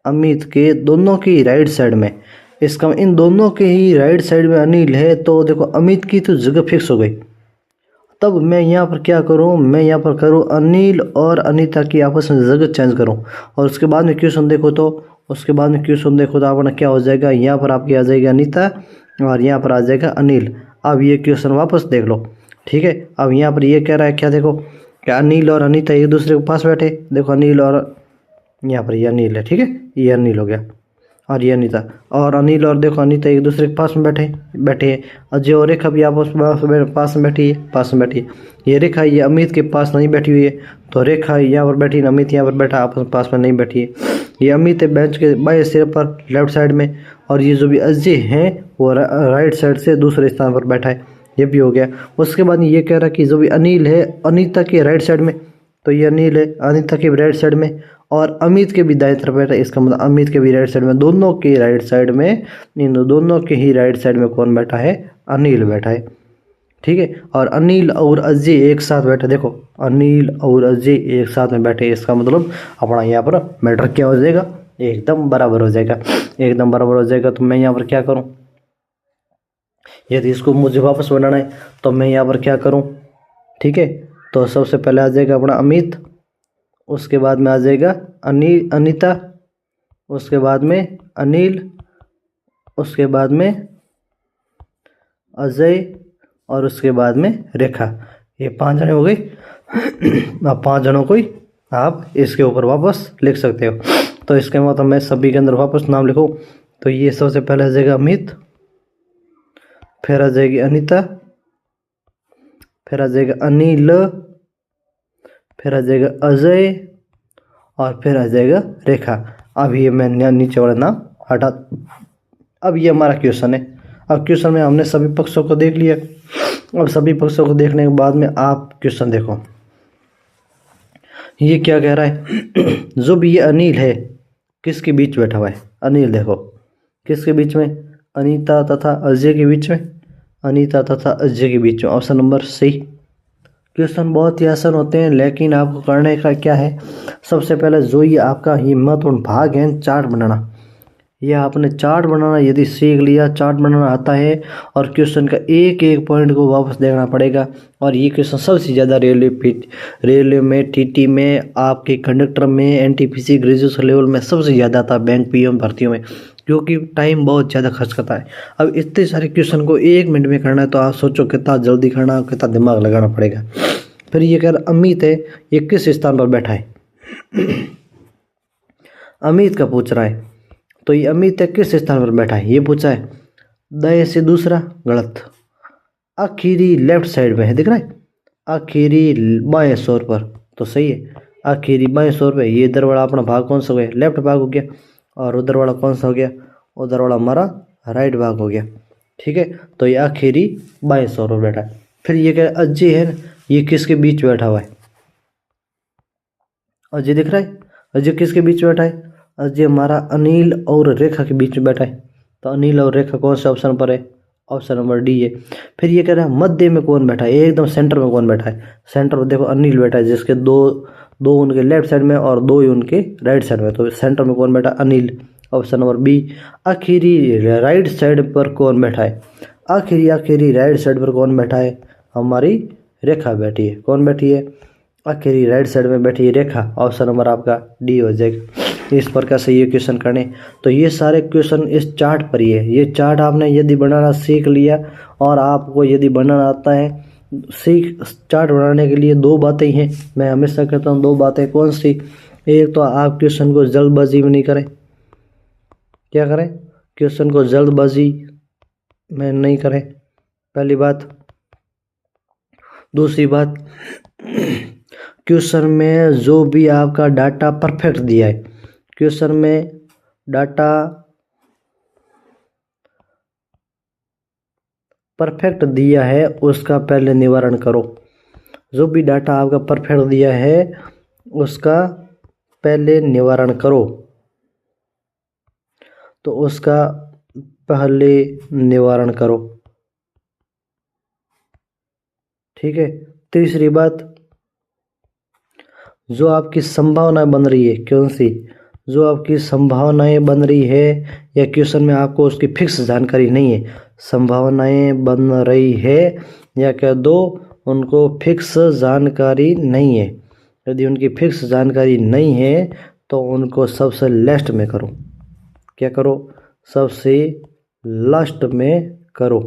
अमित के दोनों की राइट साइड में, इसका इन दोनों के ही राइट साइड में अनिल है। तो देखो अमित की तो जगह फिक्स हो गई। तब मैं यहाँ पर क्या करूँ, मैं यहाँ पर करूँ अनिल और अनीता की आपस में जगह चेंज करूँ, और उसके बाद में क्वेश्चन देखो तो आपने क्या हो जाएगा, यहाँ पर आपकी आ जाएगी अनीता और यहाँ पर आ जाएगा अनिल। अब ये क्वेश्चन वापस देख लो, ठीक है। अब यहाँ पर ये कह रहा है क्या, देखो क्या अनिल और अनीता एक दूसरे के पास बैठे, देखो अनिल और यहाँ पर ये अनिल है, ठीक है, ये अनिल हो गया और ये अनीता, और अनिल और देखो अनीता एक दूसरे के पास में बैठे हैं। अजय और रेखा भी आपस में पास में बैठी है, ये रेखा ये अमित के पास नहीं बैठी हुई है, तो रेखा यहाँ पर बैठी, अमित यहाँ पर बैठा, आपस में पास में नहीं बैठी है। ये अमित है बेंच के बाएं सिर पर लेफ्ट साइड में, और ये जो भी अजय हैं वो राइट साइड से दूसरे स्थान पर बैठा है, ये भी हो गया। उसके बाद ये कह रहा है कि जो भी अनिल है अनीता के राइट साइड में, तो ये अनिल है अनीता के राइट साइड में, और अमित के भी दाएं तरफ बैठा है, इसका मतलब अमित के भी राइट साइड में, दोनों के राइट साइड में, इन दोनों के ही राइट साइड में कौन बैठा है, अनिल बैठा है, ठीक है। और अनिल और अजय एक साथ बैठे, देखो अनिल और अजय एक साथ में बैठे, इसका मतलब अपना यहाँ पर मैटर क्या हो जाएगा, एकदम बराबर हो जाएगा, एकदम बराबर हो जाएगा। तो मैं यहाँ पर क्या करूँ, यदि इसको मुझे वापस बनाना है तो मैं यहाँ पर क्या करूँ, ठीक है। तो सबसे पहले आ जाएगा अपना अमित, उसके बाद में आ जाएगा अनीता, उसके बाद में अनिल, उसके बाद में अजय, और उसके बाद में रेखा, ये 5 जने हो गए। अब 5 जनों को ही आप इसके ऊपर वापस लिख सकते हो। तो इसके मतलब मैं सभी के अंदर वापस नाम लिखूँ, तो ये सबसे पहले आ जाएगा अमित, फिर आ जाएगी अनीता, फिर आ जाएगा अनिल, फिर आ जाएगा अजय, और फिर आ जाएगा रेखा। अब ये मैं नीचे वाला नाम हटा। अब ये हमारा क्वेश्चन है। अब क्वेश्चन में हमने सभी पक्षों को देख लिया। अब सभी पक्षों को देखने के बाद में आप क्वेश्चन देखो, ये क्या कह रहा है। जो भी ये अनिल है किसके बीच बैठा हुआ है, अनिल देखो किसके बीच में, अनीता तथा अजय के बीच में, अनीता तथा अजय के बीच में, ऑप्शन नंबर सी। क्वेश्चन बहुत ही आसान होते हैं, लेकिन आपको करने का क्या है, सबसे पहले जो ये आपका ही महत्वपूर्ण भाग है चार्ट बनाना। यह आपने चार्ट बनाना यदि सीख लिया, चार्ट बनाना आता है, और क्वेश्चन का एक एक पॉइंट को वापस देखना पड़ेगा। और ये क्वेश्चन सबसे ज़्यादा रेलवे में, टीटी में, आपके कंडक्टर में, एनटीपीसी ग्रेजुएशन लेवल में सबसे ज़्यादा आता है, बैंक पीएम भर्तियों में, क्योंकि टाइम बहुत ज़्यादा खर्च करता है। अब इतने सारे क्वेश्चन को 1 मिनट में करना है, तो आप सोचो कितना जल्दी करना, कितना दिमाग लगाना पड़ेगा। फिर ये कह रहा अमित है, ये किस स्थान पर बैठा है, अमित का पूछ रहा है, तो ये अमित है किस स्थान पर बैठा है, ये पूछा है। दाएं से दूसरा गलत, आखिरी लेफ्ट साइड में है, दिख रहा है, आखिरी बाएं छोर पर, तो सही है, आखिरी बाएं छोर पे। ये इधर वाला अपना भाग कौन सा हो गया, लेफ्ट भाग हो गया, और उधर वाला कौन सा हो गया, उधर वाला हमारा राइट भाग हो गया, ठीक है। तो ये आखिरी बाएं छोर पर बैठा है। फिर ये कह अजय है, ये किसके बीच बैठा हुआ है, अजय दिख रहा है, अजय किसके बीच बैठा है, अजय हमारा अनिल और रेखा के बीच में बैठा है। तो अनिल और रेखा कौन से ऑप्शन पर है, ऑप्शन नंबर डी है। फिर ये कह रहा है मध्य में कौन बैठा है, एकदम सेंटर में कौन बैठा है, सेंटर में देखो अनिल बैठा है, जिसके दो उनके लेफ्ट साइड में और 2 उनके राइट साइड में, तो सेंटर में कौन बैठा, अनिल, ऑप्शन नंबर बी। आखिरी राइट साइड पर कौन बैठा है, आखिरी राइट साइड पर कौन बैठा है, हमारी रेखा बैठी है, कौन बैठी है, आखिरी राइट साइड में बैठी है रेखा, ऑप्शन नंबर आपका डी हो जाएगा। इस प्रकार से ये क्वेश्चन करने, तो ये सारे क्वेश्चन इस चार्ट पर ही है। ये चार्ट आपने यदि बनाना सीख लिया और आपको यदि बनाना आता है सी चार्ट बनाने के लिए दो बातें ही हैं, मैं हमेशा कहता हूँ दो बातें। कौन सी? एक तो आप क्वेश्चन को जल्दबाजी में नहीं करें। क्या करें? क्वेश्चन को जल्दबाजी में नहीं करें, पहली बात। दूसरी बात, क्वेश्चन में जो भी आपका डाटा परफेक्ट दिया है, क्वेश्चन में डाटा परफेक्ट दिया है उसका पहले निवारण करो। जो भी डाटा आपका परफेक्ट दिया है उसका पहले निवारण करो, तो उसका पहले निवारण करो, ठीक है। तीसरी बात, जो आपकी संभावनाएं बन रही है, कौन सी? जो आपकी संभावनाएं बन रही है या क्वेश्चन में आपको उसकी फिक्स जानकारी नहीं है, संभावनाएं बन रही है या कह दो उनको फिक्स जानकारी नहीं है। यदि उनकी फिक्स जानकारी नहीं है तो उनको सबसे लास्ट में करो। क्या करो? सबसे लास्ट में करो।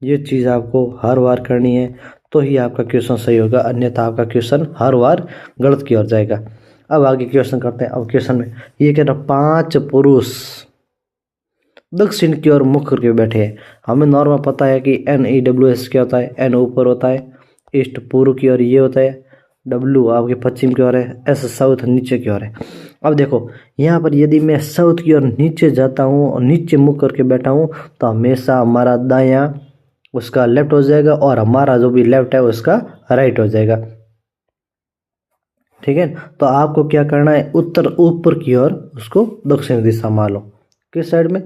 ये चीज़ आपको हर बार करनी है, तो ही आपका क्वेश्चन सही होगा, अन्यथा आपका क्वेश्चन हर बार गलत की ओर जाएगा। अब आगे क्वेश्चन करते हैं। अब क्वेश्चन में ये कह रहा 5 पुरुष दक्षिण की ओर मुख करके बैठे हैं। हमें नॉर्मल पता है कि NEWS क्या होता है। N ऊपर होता है, ईस्ट पूर्व की ओर ये होता है, W आपके पश्चिम की ओर है, S साउथ नीचे की ओर है। अब देखो यहाँ पर यदि मैं साउथ की ओर नीचे जाता हूँ और नीचे मुख करके बैठा हूँ तो हमेशा हमारा दायां उसका लेफ्ट हो जाएगा और हमारा जो भी लेफ्ट है उसका राइट हो जाएगा, ठीक है। तो आपको क्या करना है? उत्तर ऊपर की ओर उसको दक्षिण दिशा मान लो। किस साइड में?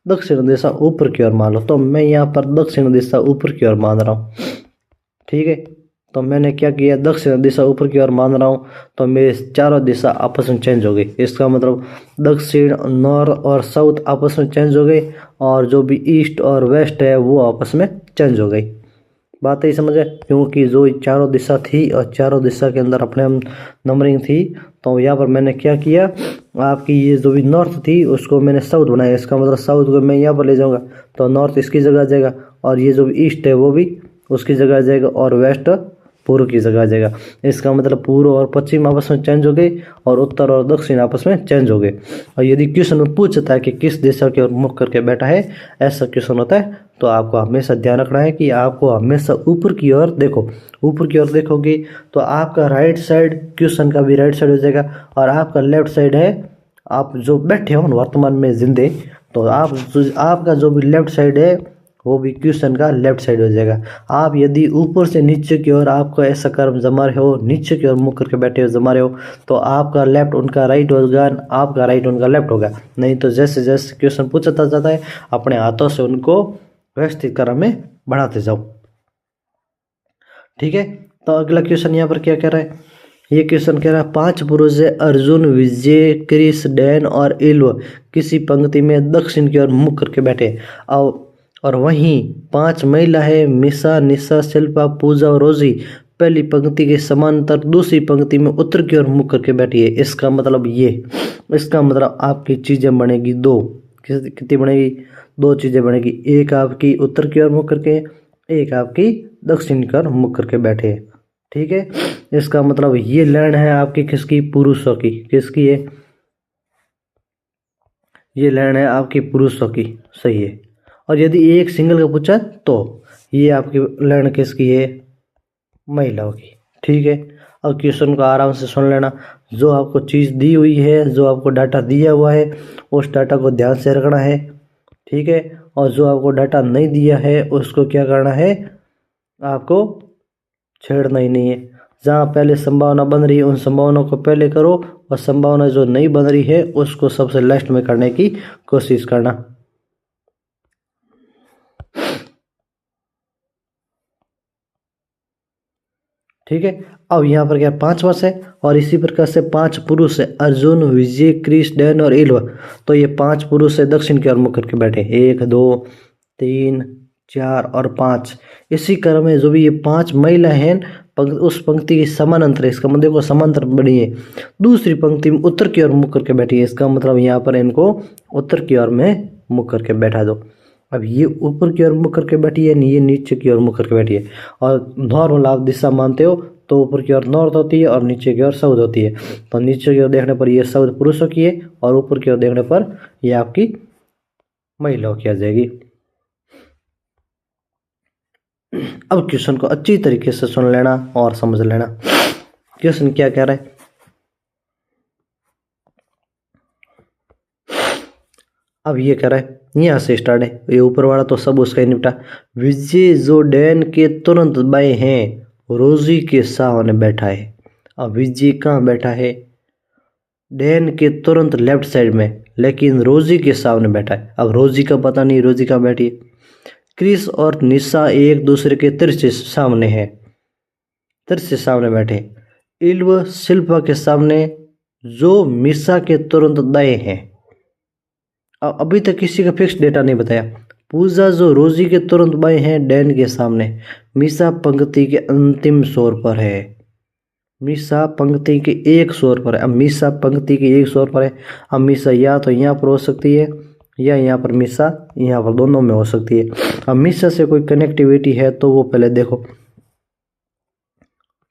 दक्षिण दिशा ऊपर की ओर मान लो। तो मैं यहाँ पर दक्षिण दिशा ऊपर की ओर मान रहा हूँ, ठीक है। तो मैंने क्या किया? दक्षिण दिशा ऊपर की ओर मान रहा हूँ, तो मेरे चारों दिशा आपस में चेंज हो गई। इसका मतलब दक्षिण, नॉर्थ और साउथ आपस में चेंज हो गई, और जो भी ईस्ट और वेस्ट है वो आपस में चेंज हो गई। बात ही समझ है, क्योंकि जो चारों दिशा थी और चारों दिशा के अंदर अपने नंबरिंग थी, तो यहाँ पर मैंने क्या किया? आपकी ये जो भी नॉर्थ थी उसको मैंने साउथ बनाया। इसका मतलब साउथ को मैं यहाँ पर ले जाऊँगा तो नॉर्थ इसकी जगह आ जाएगा, और ये जो भी ईस्ट है वो भी उसकी जगह आ जाएगा, और वेस्ट पूर्व की जगह आ जाएगा। इसका मतलब पूर्व और पश्चिम आपस में चेंज हो गए और उत्तर और दक्षिण आपस में चेंज हो गए। और यदि क्वेश्चन में पूछता है कि किस दिशा की ओर मुख करके बैठा है, ऐसा क्वेश्चन होता है, तो आपको हमेशा ध्यान रखना है कि आपको हमेशा ऊपर की ओर देखो। ऊपर की ओर देखोगे तो आपका राइट साइड क्वेश्चन का भी राइट साइड हो जाएगा, और आपका लेफ्ट साइड है आप जो बैठे हो वर्तमान में जिंदे, तो आपका जो भी लेफ्ट साइड है वो भी क्वेश्चन का लेफ्ट साइड हो जाएगा। आप यदि ऊपर से नीचे की ओर आपको ऐसा कर्म जमा रहे हो, नीचे की ओर मुख करके बैठे हो जमा रहे हो, तो आपका लेफ्ट उनका राइट होगा, आपका राइट उनका लेफ्ट होगा। नहीं तो जैसे जैसे क्वेश्चन पूछता जाता है अपने हाथों से उनको व्यवस्थित क्रम में बढ़ाते जाओ, ठीक है। तो अगला क्वेश्चन यहाँ पर क्या कह रहा है? ये क्वेश्चन कह रहा है 5 पुरुष है, अर्जुन, विजय, क्रिस, डैन और इल्व किसी पंक्ति में दक्षिण की ओर मुख करके बैठे, और वहीं 5 महिला है, मिशा, निशा, शिल्पा, पूजा और रोजी पहली पंक्ति के समांतर दूसरी पंक्ति में उत्तर की ओर मुख करके बैठी है। इसका मतलब इसका मतलब आपकी चीजें बनेगी दो। कितनी बनेगी? 2 चीजें बनेगी। एक आपकी उत्तर की ओर मुख करके, एक आपकी दक्षिण की ओर मुख करके बैठे, ठीक है। इसका मतलब ये लाइन है आपकी किसकी? पुरुषों की। किसकी है? ये लाइन है आपकी पुरुषों की, सही है। और यदि एक सिंगल का पूछा तो ये आपकी लाइन किसकी है? महिलाओं की, ठीक है। अब क्वेश्चन को आराम से सुन लेना। जो आपको चीज़ दी हुई है, जो आपको डाटा दिया हुआ है, उस डाटा को ध्यान से रखना है, ठीक है। और जो आपको डाटा नहीं दिया है उसको क्या करना है? आपको छेड़ना ही नहीं है। जहाँ पहले संभावना बन रही है उन संभावनाओं को पहले करो, और संभावना जो नहीं बन रही है उसको सबसे लास्ट में करने की कोशिश करना, ठीक है। अब यहाँ पर क्या 5 वर्ष है, और इसी प्रकार से 5 पुरुष है, अर्जुन, विजय, क्रिस, डैन और इल्व। तो ये 5 पुरुष है दक्षिण की ओर मुख करके बैठे, 1 2 3 4 और 5। इसी क्रम में जो भी ये 5 महिला हैं उस पंक्ति की समानांतर है। इसका मतलब देखो समांतर बनी है। दूसरी पंक्ति में उत्तर की ओर मुख करके बैठी है। इसका मतलब यहाँ पर इनको उत्तर की ओर में मुख करके बैठा दो। अब ये ऊपर की ओर मुख करके बैठी है, ये नीचे की ओर मुख करके बैठी है। और नॉर्मल आप दिशा मानते हो तो ऊपर की ओर नॉर्थ होती है और नीचे की ओर साउथ होती है। तो नीचे की ओर देखने पर ये साउथ पुरुषों की है और ऊपर की ओर देखने पर ये आपकी महिलाओं की आ जाएगी। अब क्वेश्चन को अच्छी तरीके से सुन लेना और समझ लेना। क्वेश्चन क्या कह रहा है, अब ये कह रहा है यहाँ से स्टार्ट है, ये ऊपर वाला तो सब उसका ही निपटा। विजय जो डैन के तुरंत बाएं हैं रोजी के सामने बैठा है। अब विजय कहाँ बैठा है, डैन के तुरंत लेफ्ट साइड में, लेकिन रोजी के सामने बैठा है। अब रोजी का पता नहीं रोजी कहाँ बैठी है। क्रिस और निशा एक दूसरे के तिरछे सामने है, तिरछे सामने बैठे। इल्व शिल्पा के सामने जो मिशा के तुरंत दाएं हैं। अभी तक किसी का फिक्स डेटा नहीं बताया। पूजा जो रोजी के तुरंत बाएं हैं डैन के सामने। मिशा पंक्ति के अंतिम शोर पर है, मिशा पंक्ति के एक शोर पर है। अब मिशा पंक्ति के एक शोर पर है। अब मिशा या तो यहाँ पर हो सकती है या यहाँ पर, मिशा यहाँ पर, दोनों में हो सकती है। अब मिशा से कोई कनेक्टिविटी है तो वो पहले देखो,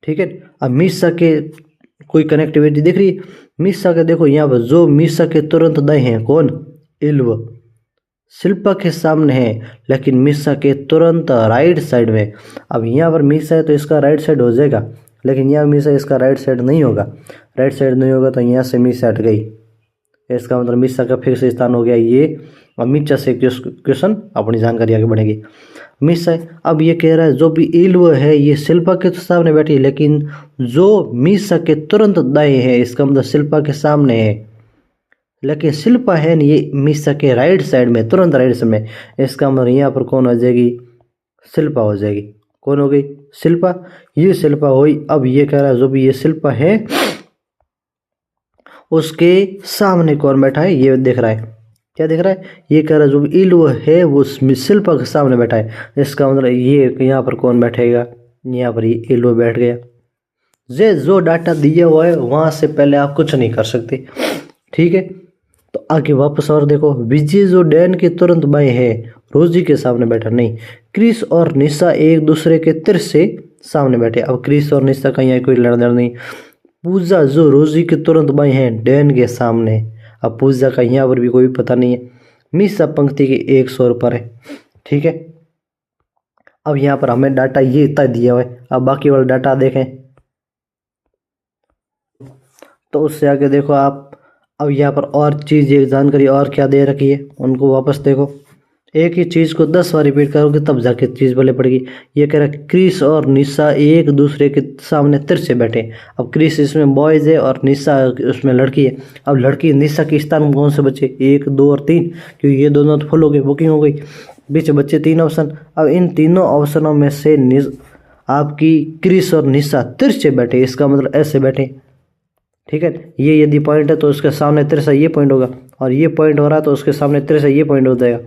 ठीक है। अब मिशा के कोई कनेक्टिविटी दिख रही है, मिशा के देखो यहाँ पर जो मिशा के तुरंत दाएं हैं कौन, इल्व शिल्पा के सामने है, लेकिन मिशा के तुरंत राइट साइड में। अब यहाँ पर मिशा है तो इसका राइट साइड हो जाएगा, लेकिन यहाँ मिशा इसका राइट साइड नहीं होगा। राइट साइड नहीं होगा तो यहाँ से मिशा हट गई, इसका मतलब मिशा का फिक्स स्थान हो गया ये। और मिशा से क्वेश्चन अपनी जानकारी आगे बढ़ेगी। मिशा अब ये कह रहा है जो भी इल्व है ये शिल्पा के सामने बैठी है, लेकिन जो मिशा के तुरंत दाएं है, इसका मतलब शिल्पा के सामने है, लेकिन शिल्पा है नहीं, ये मिशा के राइट साइड में, तुरंत राइट साइड में। इसका मतलब यहाँ पर कौन हो जाएगी, शिल्पा हो जाएगी। कौन हो गई, शिल्पा। ये शिल्पा हुई। अब ये कह रहा है जो भी ये शिल्पा है उसके सामने कौन बैठा है, ये दिख रहा है। क्या दिख रहा है, ये कह रहा है जो भी इल्व है वो शिल्पा के सामने बैठा है। इसका मतलब ये यहाँ पर कौन बैठेगा, यहाँ पर ये इल्व बैठ गया। जो डाटा दिया हुआ है वहां से पहले आप कुछ नहीं कर सकते, ठीक है। तो आगे वापस और देखो, विजय जो डैन के तुरंत बाएं है रोजी के सामने बैठा नहीं। क्रिस और निशा एक दूसरे के तिरछे सामने बैठे। अब क्रिस और निशा का यहाँ कोई लड़ना नहीं। पूजा जो रोजी के तुरंत बाएं है डैन के सामने। अब पूजा का यहाँ पर भी कोई पता नहीं है। मिशा पंक्ति के एक शोर पर है, ठीक है। अब यहाँ पर हमें डाटा ये इतना दिया हुआ है। अब बाकी वाला डाटा देखें तो उससे आगे देखो आप। अब यहाँ पर और चीज़, एक जानकारी और क्या दे रखी है उनको वापस देखो। एक ही चीज़ को 10 बार रिपीट करोगे तब जाके चीज़ भले पड़ेगी। ये कह रहा है क्रिस और निशा एक दूसरे के सामने तिरछे बैठे। अब क्रिस इसमें बॉयज़ है और निशा उसमें लड़की है। अब लड़की निशा के स्थान में कौन से बचे, 1 2 और 3, क्योंकि ये दोनों तो फुल हो गई, बुकिंग हो गई। बीच बच्चे 3 ऑप्शन। अब इन तीनों ऑप्शनों में से आपकी क्रिस और निशा तिरछे बैठे, इसका मतलब ऐसे बैठे, ठीक है। ये यदि पॉइंट है तो उसके सामने तिरछा ये पॉइंट होगा, और ये पॉइंट हो रहा है तो उसके सामने तिरछा ये पॉइंट हो जाएगा,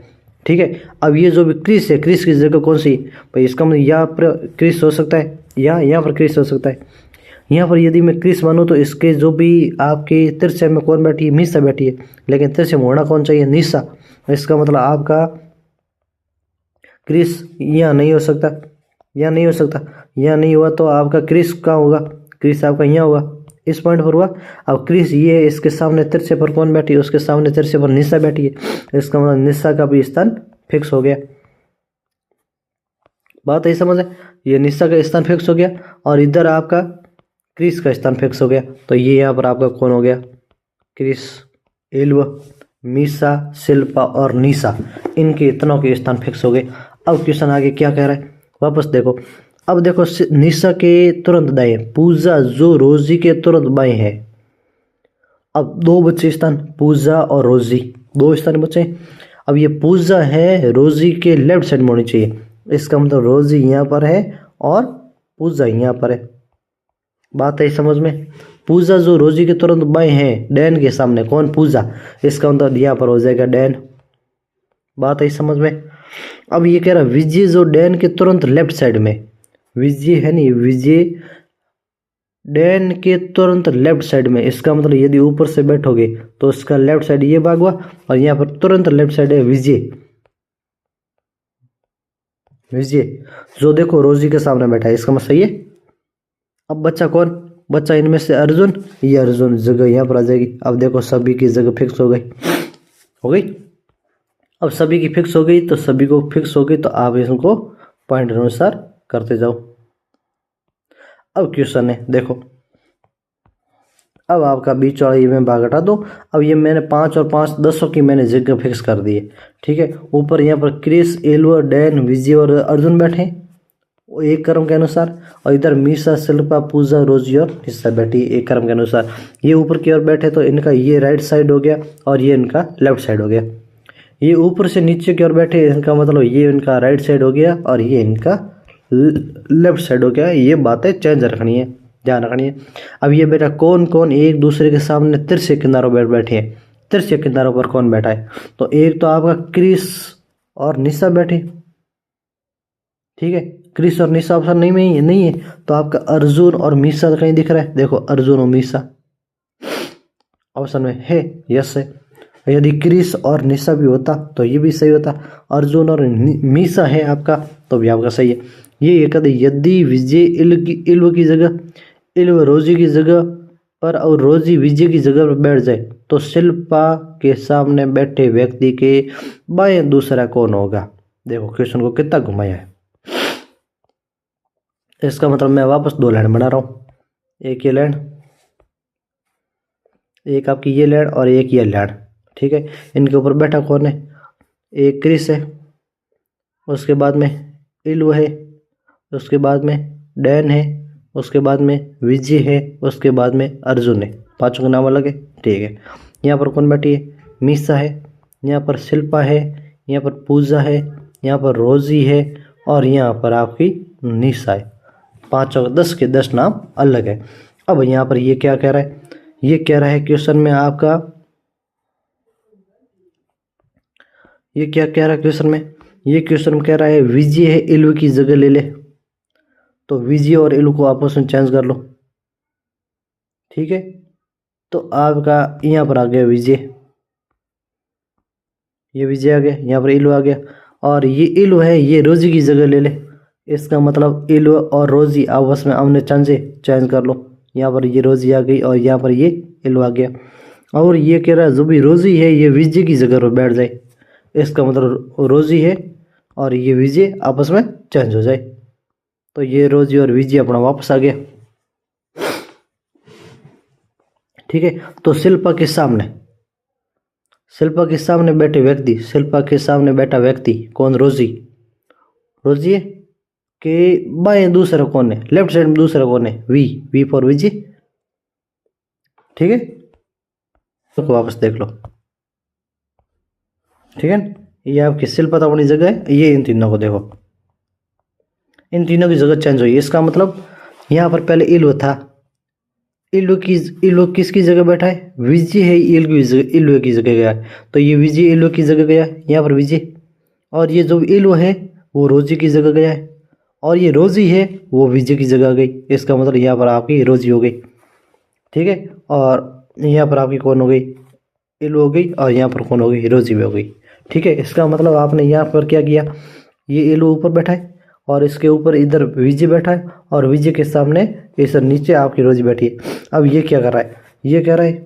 ठीक है। अब ये जो भी क्रिस है, क्रिस की जगह कौन सी भाई, इसका मतलब यहाँ पर क्रिस हो सकता है, यहाँ पर क्रिस हो सकता है। यहाँ पर यदि मैं क्रिस मानूँ तो इसके जो भी आपके तिरछे में कौन बैठी है, मिशा बैठी है, लेकिन तिरछे में होना कौन चाहिए, निशा। इसका मतलब आपका क्रिस यहाँ नहीं हो सकता, यहाँ नहीं हो सकता। यहाँ नहीं हुआ तो आपका क्रिस कहाँ होगा, क्रिस आपका यहाँ होगा, इस पॉइंट पर हुआ। अब क्रिस ये है, इसके सामने तिरछे पर कौन बैठी है, उसके सामने तिरछे पर निशा बैठी है। इसका मतलब निशा का भी स्थान फिक्स हो गया। बात यही समझ है, ये निशा का स्थान फिक्स हो गया और इधर आपका क्रिस का स्थान फिक्स हो गया। तो ये यहाँ पर आपका कौन हो गया, क्रिस, इल्व, मिशा, शिल्पा और निशा, इनके इतनों के स्थान फिक्स हो गए। अब क्वेश्चन आगे क्या कह रहा है वापस देखो। अब देखो निशा के तुरंत दाएं पूजा जो रोजी के तुरंत बाएं है। अब 2 बच्चे स्थान, पूजा और रोजी, 2 स्थान बचे। अब ये पूजा है रोजी के लेफ्ट साइड में होनी चाहिए। इसका मतलब रोजी यहाँ पर है और पूजा यहाँ पर है। बात है समझ में। पूजा जो रोजी के तुरंत बाएं है डैन के सामने, कौन, पूजा। इसका मतलब यहाँ पर हो जाएगा डैन। बात है समझ में। अब ये कह रहा है विजय जो डैन के तुरंत लेफ्ट साइड में, विजय है नहीं, विजय डैन के तुरंत लेफ्ट साइड में। इसका मतलब यदि ऊपर से बैठोगे तो उसका लेफ्ट साइड ये भाग हुआ और यहाँ पर तुरंत लेफ्ट साइड है विजय। विजय, जो देखो रोजी के सामने बैठा है, इसका मतलब सही है। अब बच्चा कौन, बच्चा इनमें से अर्जुन, ये अर्जुन जगह यहाँ पर आ जाएगी। अब देखो सभी की जगह फिक्स हो गई, हो गई। अब सभी की फिक्स हो गई तो सभी को फिक्स हो गई, तो आप इसको पॉइंट अनुसार करते जाओ। अब क्वेश्चन है देखो, अब आपका बीच वाला ये मैं भाग हटा दो। अब ये मैंने 5 और 5 10 की मैंने जगह फिक्स कर दी है, ठीक है। ऊपर यहाँ पर क्रिस, एल्वर, डैन, विजय और अर्जुन बैठे एक क्रम के अनुसार, और इधर मीसा, शिल्पा, पूजा, रोजी और निशा बैठी एक क्रम के अनुसार। ये ऊपर की ओर बैठे तो इनका ये राइट साइड हो गया और ये इनका लेफ्ट साइड हो गया। ये ऊपर से नीचे की ओर बैठे, इनका मतलब ये इनका राइट साइड हो गया और ये इनका लेफ्ट साइड हो गया। ये बातें चेंज रखनी है, ध्यान रखनी है। अब ये बेटा कौन कौन एक दूसरे के सामने तिरछे किनारों पर बैठे हैं, तिरछे किनारों पर कौन बैठा है, तो एक तो आपका क्रिस और निशा बैठे, ठीक है। क्रिस और निशा ऑप्शन नहीं है, तो आपका अर्जुन और मीसा कहीं दिख रहा है, देखो अर्जुन और मीसा ऑप्शन में है, यस है। यदि क्रिस और निशा भी होता तो ये भी सही होता, अर्जुन और मीसा है आपका तो भी आपका सही है। ये कहते यदि विजय इल्व की जगह, इल्व रोजी की जगह पर और रोजी विजय की जगह पर बैठ जाए तो शिल्पा के सामने बैठे व्यक्ति के बाएं दूसरा कौन होगा। देखो क्वेश्चन को कितना घुमाया है। इसका मतलब मैं वापस 2 लाइन बना रहा हूँ, एक ये लाइन, एक आपकी ये लाइन और एक ये लाइन, ठीक है। इनके ऊपर बैठा कौन है, एक क्रिस है, उसके बाद में इल्व है, उसके बाद में डैन है, उसके बाद में विजय है, उसके बाद में अर्जुन है। 5 का नाम अलग है, ठीक है। यहाँ पर कौन बैठी है, मीसा है, यहाँ पर शिल्पा है, यहाँ पर पूजा है, यहाँ पर रोजी है और यहाँ पर आपकी निशा है। 5 और 10 के 10 नाम अलग है। अब यहाँ पर ये क्या कह रहा है, ये कह रहा है क्वेश्चन में आपका, ये क्या कह रहा है क्वेश्चन में, ये क्वेश्चन में कह रहा है विजय है इल्व की जगह ले ले, तो विजय और इल्व को आपस में चेंज कर लो, ठीक है। तो आपका यहाँ पर आ गया विजय, ये विजय आ गया, यहाँ पर इल्व आ गया, और ये इल्व है ये रोजी की जगह ले ले। इसका मतलब इल्व और रोजी आपस में आमने चेंज कर लो। यहाँ पर ये रोजी आ गई और यहाँ पर ये इल्व आ गया, और ये कह रहा है जो भी रोजी है ये विजय की जगह पर बैठ जाए। इसका मतलब रोजी है और ये विजय आपस में चेंज हो जाए, तो ये रोजी और विजय अपना वापस आ गया, ठीक है। तो शिल्पा के सामने बैठे व्यक्ति, शिल्पा के सामने बैठा व्यक्ति कौन, रोजी, रोजी है के बाएं दूसरा कौन है, लेफ्ट साइड में दूसरा कौन है, वी फॉर विजय, ठीक है। तो वापस देख लो, ठीक है। ये आपकी शिल्पा तो अपनी जगह है, ये इन तीनों को देखो, इन तीनों की जगह चेंज हुई। इसका मतलब यहाँ पर पहले इल्व था, इल्व किसकी जगह बैठा है, विजय है, इल्व की जगह गया, तो ये विजय इल्व की जगह गया, यहाँ पर विजय, और ये जो इल्व है वो रोजी की जगह गया है, और ये रोजी है वो विजय की जगह गई। इसका मतलब यहाँ पर आपकी रोजी हो गई, ठीक है, और यहाँ पर आपकी कौन हो गई, इल्व हो गई, और यहाँ पर कौन हो गई, रोजी भी हो गई, ठीक है। इसका मतलब आपने यहाँ पर क्या किया, ये इल्व ऊपर बैठा है और इसके ऊपर इधर विजय बैठा है, और विजय के सामने इस नीचे आपकी रोजी बैठी है। अब ये क्या कर रहा है, ये कह रहा है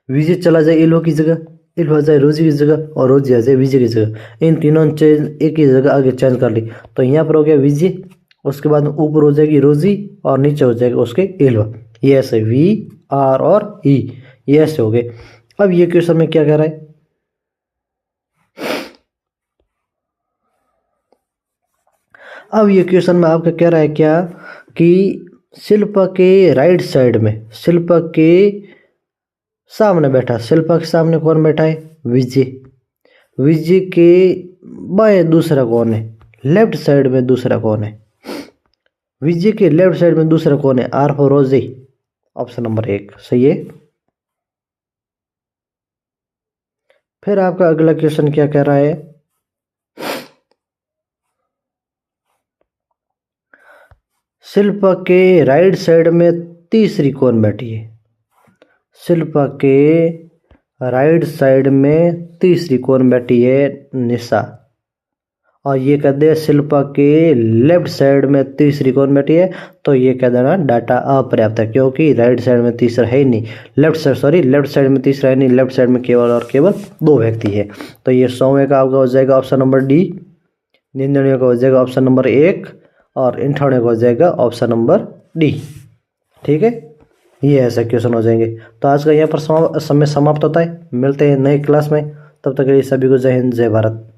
विजय चला जाए इल्व की जगह, इल्व आ जाए रोजी की जगह, और रोजी आ जाए विजय की जगह। इन तीनों चेंज एक ही जगह आगे चेंज कर ली, तो यहाँ पर हो गया विजय, उसके बाद ऊपर हो जाएगी रोजी और नीचे हो जाएगा उसके इल्व। ये ऐसे VR और E, ये ऐसे हो गए। अब ये क्वेश्चन में क्या कह रहा है, अब ये क्वेश्चन में आपका कह रहा है क्या कि शिल्पा के राइट साइड में, शिल्पा के सामने बैठा, शिल्पा के सामने कौन बैठा है, विजय, विजय के बाएं दूसरा कौन है, लेफ्ट साइड में दूसरा कौन है, विजय के लेफ्ट साइड में दूसरा कौन है, R फॉर रोजी, ऑप्शन नंबर 1 सही है। फिर आपका अगला क्वेश्चन क्या कह रहा है, शिल्पा के राइट साइड में तीसरी कौन बैठी है, शिल्पा के राइट साइड में तीसरी कौन बैठी है, निशा, और ये कह दे शिल्पा के लेफ्ट साइड में तीसरी कौन बैठी है, तो ये कह देना डाटा अपर्याप्त है, क्योंकि राइट साइड में तीसरा है ही नहीं, लेफ्ट साइड में तीसरा है नहीं, लेफ्ट साइड में केवल और केवल 2 व्यक्ति है। तो ये 100वें का आपका हो जाएगा ऑप्शन नंबर डी, 99वें का हो जाएगा ऑप्शन नंबर 1 और 98वें का हो जाएगा ऑप्शन नंबर डी। ठीक है, ये ऐसे क्वेश्चन हो जाएंगे। तो आज का यहाँ पर समय समाप्त होता है, मिलते हैं नए क्लास में, तब तक के लिए सभी को जय हिंद जय भारत।